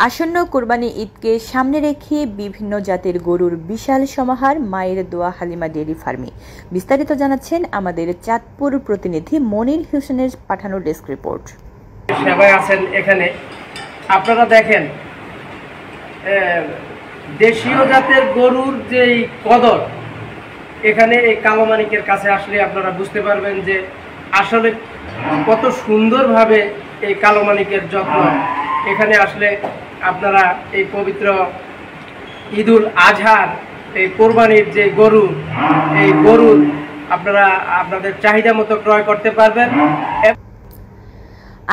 আসন্ন কোরবানি ঈদকে সামনে রেখে বিভিন্ন জাতের গরুর বিশাল সমাহার মায়ের দোয়া হালিমা ডেইরি ফার্মে। বিস্তারিত জানাচ্ছেন আমাদের চাঁদপুর প্রতিনিধি মনির হোসেনের পাঠানো ডেস্ক রিপোর্ট। সেবায় আছেন এখানে আপনারা দেখেন, দেশীয় জাতের গরুর যে কদর এখানে এই কালো মানিকের কাছে আসলে আপনারা বুঝতে পারবেন যে আসলে কত সুন্দরভাবে এই কালো মানিকের যত্ন। এখানে আসলে আপনারা এই পবিত্র ঈদুল আজহার এই কোরবানির যে গরু, এই গরু আপনারা আপনাদের চাহিদা মতো ক্রয় করতে পারবেন।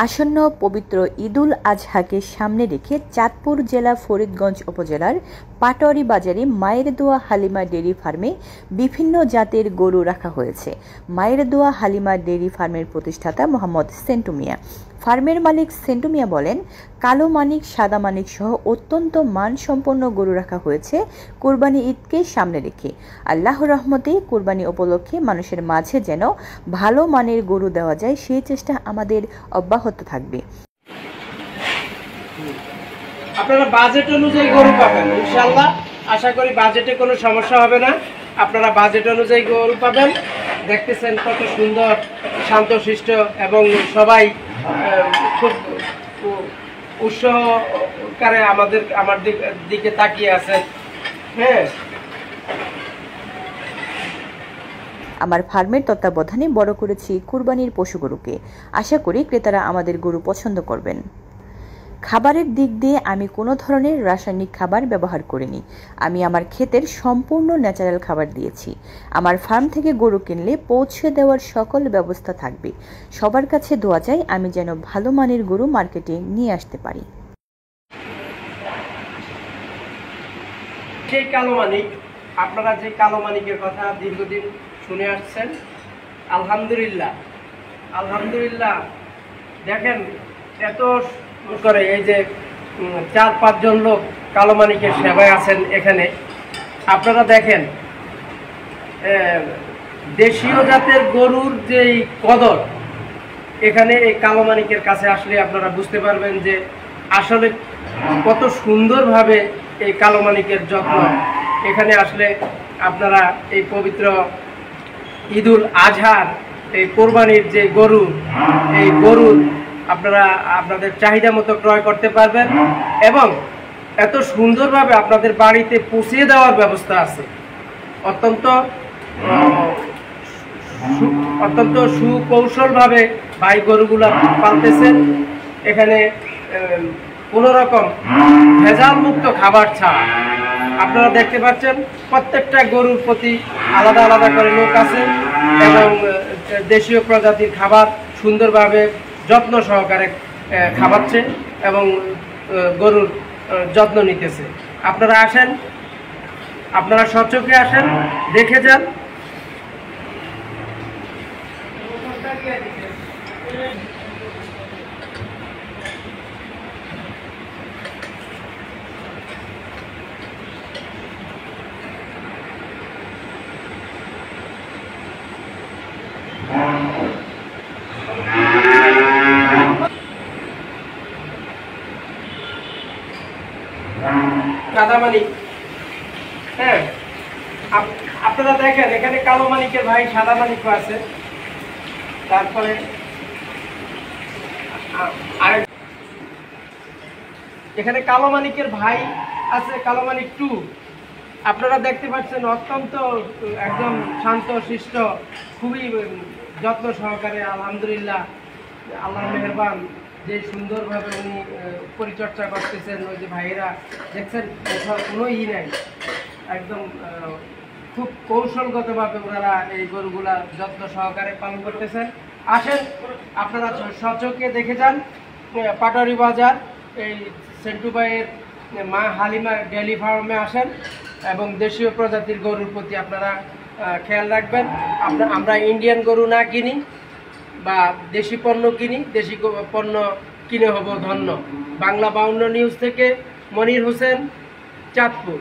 আসন্ন পবিত্র ঈদুল আজহাকে সামনে রেখে চাঁদপুর জেলা ফরিদগঞ্জ উপজেলার পাটোয়ারি বাজারে মায়ের দোয়া হালিমা ডেইরি ফার্মে বিভিন্ন জাতের গরু রাখা হয়েছে। মায়ের দোয়া হালিমা ডেইরি ফার্মের প্রতিষ্ঠাতা মোহাম্মদ সেন্টু মিয়া। ফার্মের মালিক সেন্টু মিয়া বলেন, কালো মানিক, সাদা মানিক সহ অত্যন্ত মানসম্পন্ন গরু রাখা হয়েছে কোরবানি ঈদকে সামনে রেখে। আল্লাহর রহমতে কোরবানি উপলক্ষে মানুষের মাঝে যেন ভালো মানের গরু দেওয়া যায়, সেই চেষ্টা আমাদের অব্যাহত থাকবে। আপনারা বাজেট অনুযায়ী গরু পাবেন ইনশাআল্লাহ। আশা করি বাজেটে কোনো সমস্যা হবে না। আপনারা বাজেট অনুযায়ী গরু পাবেন। দেখতেছেন কত সুন্দর, শান্তশিষ্ট এবং সবাই খুব উৎসাহকারে আমার দিকে তাকিয়ে আছেন। হ্যাঁ, আমার ফার্মের তত্ত্বাবধানে বড় করেছি কুরবানির পশু গরুকে। আশা করি ক্রেতারা আমাদের গরু পছন্দ করবেন। খাবারের দিক দিয়ে আমি কোনো ধরনের রাসায়নিক খাবার ব্যবহার করিনি। আমি আমার ক্ষেতের সম্পূর্ণ ন্যাচারাল খাবার দিয়েছি। আমার ফার্ম থেকে গরু কিনলে পৌঁছে দেওয়ার সকল ব্যবস্থা থাকবে। সবার কাছে দোয়া চাই আমি যেন ভালো মানের গরু মার্কেটে নিয়ে আসতে পারি। সেই কালো মানিক, আপনারা যে কালো মানিকের কথা দীর্ঘদিন শুনে আসছেন, আলহামদুলিল্লাহ আলহামদুলিল্লাহ। দেখেন এত করে এই যে 4-5 জন লোক কালো মানিকের সেবায় আছেন এখানে। আপনারা দেখেন দেশীয় জাতের গরুর যে কদর এখানে এই কালো মানিকের কাছে আসলে আপনারা বুঝতে পারবেন যে আসলে কত সুন্দরভাবে এই কালো মানিকের যত্ন। এখানে আসলে আপনারা এই পবিত্র ঈদুল আজহার এই কোরবানির যে গরু, এই গরু আপনারা আপনাদের চাহিদা মতো ক্রয় করতে পারবেন এবং এত সুন্দরভাবে আপনাদের বাড়িতে পৌঁছিয়ে দেওয়ার ব্যবস্থা আছে। অত্যন্ত সুকৌশলভাবে ভাই গরুগুলা পালতেছেন। এখানে কোনো রকম ভেজাল মুক্ত খাবার ছাড়া। আপনারা দেখতে পাচ্ছেন প্রত্যেকটা গরুর প্রতি আলাদা আলাদা করে লোক আছে এবং দেশীয় প্রজাতির খাবার সুন্দরভাবে যত্ন সহকারে খাওয়াচ্ছে এবং গরুর যত্ন নিতেছে। আপনারা আসেন, আপনারা সচক্ষে আসেন, দেখে যান। সাদা মানিক, হ্যাঁ, আপনারা দেখেন এখানে কালো মানিকের ভাই সাদা মানিকও আছে। তারপরে এখানে কালো মানিকের ভাই আছে, কালো মানিক 2। আপনারা দেখতে পাচ্ছেন অত্যন্ত একদম শান্ত শিষ্ট, খুবই যত্ন সহকারে। আলহামদুলিল্লাহ, আল্লাহর মেহেরবান, যে সুন্দরভাবে উনি পরিচর্যা করতেছেন। ওই যে ভাইয়েরা দেখছেন কোথাও কোনো নাই, একদম খুব কৌশলগতভাবে ওনারা এই গরুগুলা যত্ন সহকারে পালন করতেছেন। আসেন, আপনারা সচক্ষে দেখে যান। পাটোয়ারি বাজার এই সেন্টু ভাইয়ের মা হালিমা ডেইরি ফার্মে আসেন এবং দেশীয় প্রজাতির গরুর প্রতি আপনারা খেয়াল রাখবেন। আমরা ইন্ডিয়ান গরু না কিনি বা দেশি পণ্য কিনি, দেশি পণ্য কিনে হব ধন্য। বাংলা 52 নিউজ থেকে মনির হোসেন, চাঁদপুর।